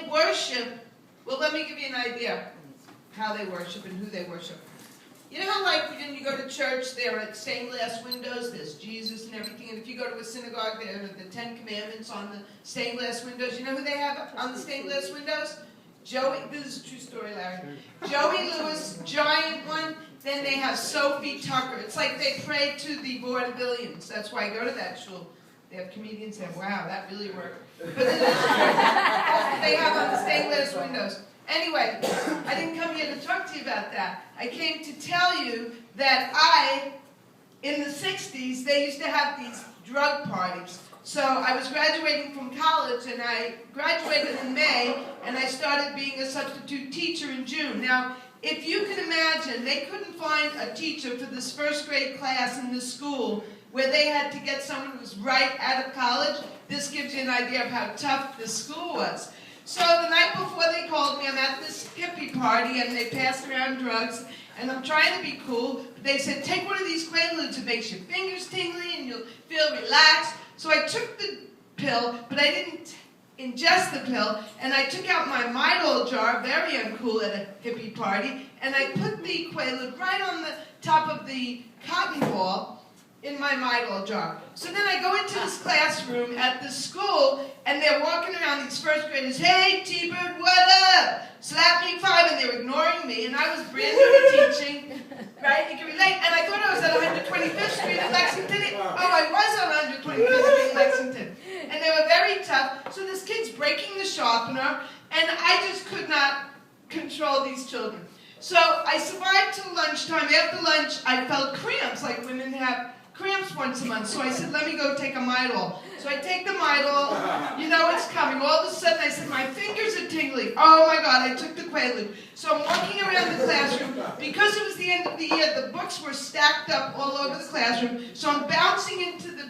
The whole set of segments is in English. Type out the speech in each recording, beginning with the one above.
they worship, well, let me give you an idea how they worship and who they worship. You know how, like, when you go to church, there are stained glass windows, there's Jesus and everything, and if you go to a synagogue, there are the 10 Commandments on the stained glass windows. You know who they have on the stained glass windows? Joey, this is a true story, Larry. Joey Lewis, giant one. Then they have Sophie Tucker. It's like they pray to the vaudevillians. That's why I go to that shul. They have comedians that, wow, that really worked. But it is true. That's what they have on the stained glass windows. Anyway, I didn't come here to talk to you about that. I came to tell you that in the 60s, they used to have these drug parties. So I was graduating from college, and I graduated in May, and I started being a substitute teacher in June. Now, if you can imagine, they couldn't find a teacher for this first grade class in this school where they had to get someone who was right out of college. This gives you an idea of how tough this school was. So the night before they called me, I'm at this hippie party, and they passed around drugs, and I'm trying to be cool. They said, take one of these Quaaludes. It makes your fingers tingly, and you'll feel relaxed. So I took the pill, but I didn't ingest the pill, and I took out my Midol jar, very uncool at a hippie party, and I put the Quaalude right on the top of the cotton ball in my Midol jar. So then I go into this classroom at the school, and they're walking around, these first graders, hey, T-Bird, what up? Slap me 5, and they're ignoring me, and I was brand new to teaching, right? You can relate. And I thought I was at 125th Street in Lexington. Oh, I was on 125th Street in Lexington. And they were very tough. So this kid's breaking the sharpener, and I just could not control these children. So I survived till lunchtime. After lunch, I felt cramps, like women have cramps once a month. So I said, let me go take a Midol. So I take the Midol, you know it's coming. All of a sudden I said, my fingers are tingling. Oh my God, I took the Quaalude. So I'm walking around the classroom. Because it was the end of the year, the books were stacked up all over the classroom. So I'm bouncing into the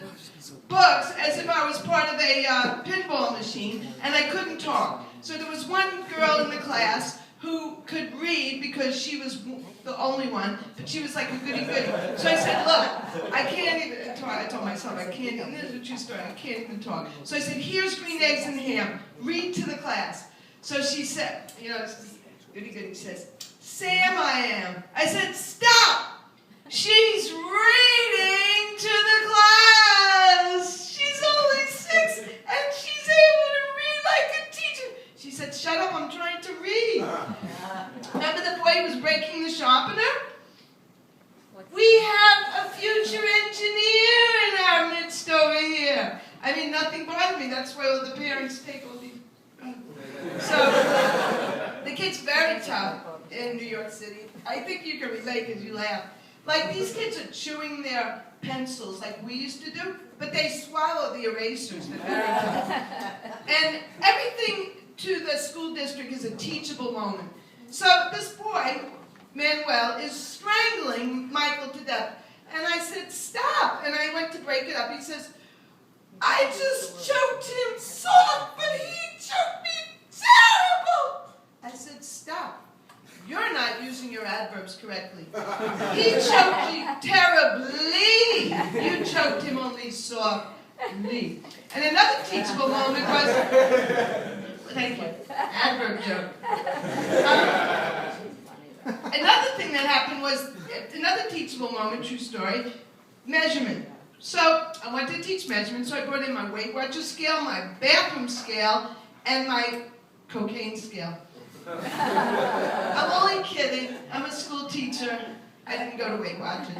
books as if I was part of a pinball machine, and I couldn't talk. So there was one girl in the class who could read because she was the only one, but she was like a goody-goody. So I said, look, I can't even talk. I told myself, I can't, and this is a true story, I can't even talk. So I said, here's green eggs and ham. Read to the class. So she said, you know, goody-goody says, Sam I am. I said, stop! She's reading to the class! She's only 6, and she's able to read like a teacher. She said, shut up, I'm trying to read. Remember the boy who was breaking the sharpener? We have a future engineer in our midst over here. I mean, nothing bothered me. That's why all the parents take all these. So, the kid's very tough in New York City. I think you can relate because you laugh. Like, these kids are chewing their pencils like we used to do, but they swallow the erasers. They're very tough. And everything to the school district is a teachable moment. So this boy, Manuel, is strangling Michael to death. And I said, stop. And I went to break it up. He says, I just choked him soft, but he choked me terrible. I said, stop. You're not using your adverbs correctly. He choked you terribly. You choked him only softly. And another teachable moment was... Thank you. Adverb joke. Another thing that happened was, another teachable moment, true story, measurement. So I wanted to teach measurement, so I brought in my Weight Watchers scale, my bathroom scale, and my cocaine scale. I'm only kidding. I'm a school teacher. I didn't go to Weight Watchers.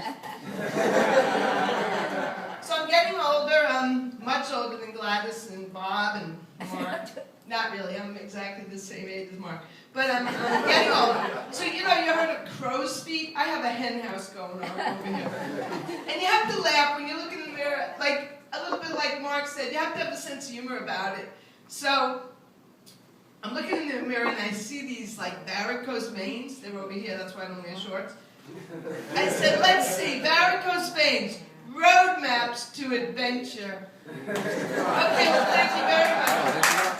So I'm getting older. I'm much older than Gladys and Bob and Mark. Not really, I'm exactly the same age as Mark. But I'm getting older. So, you know, you heard of crow's feet? I have a hen house going on over here. And you have to laugh when you look in the mirror, like, a little bit like Mark said, you have to have a sense of humor about it. So, I'm looking in the mirror and I see these, like, varicose veins. They're over here, that's why I don't wear shorts. I said, let's see, varicose veins, roadmaps to adventure. Okay, well, thank you very much.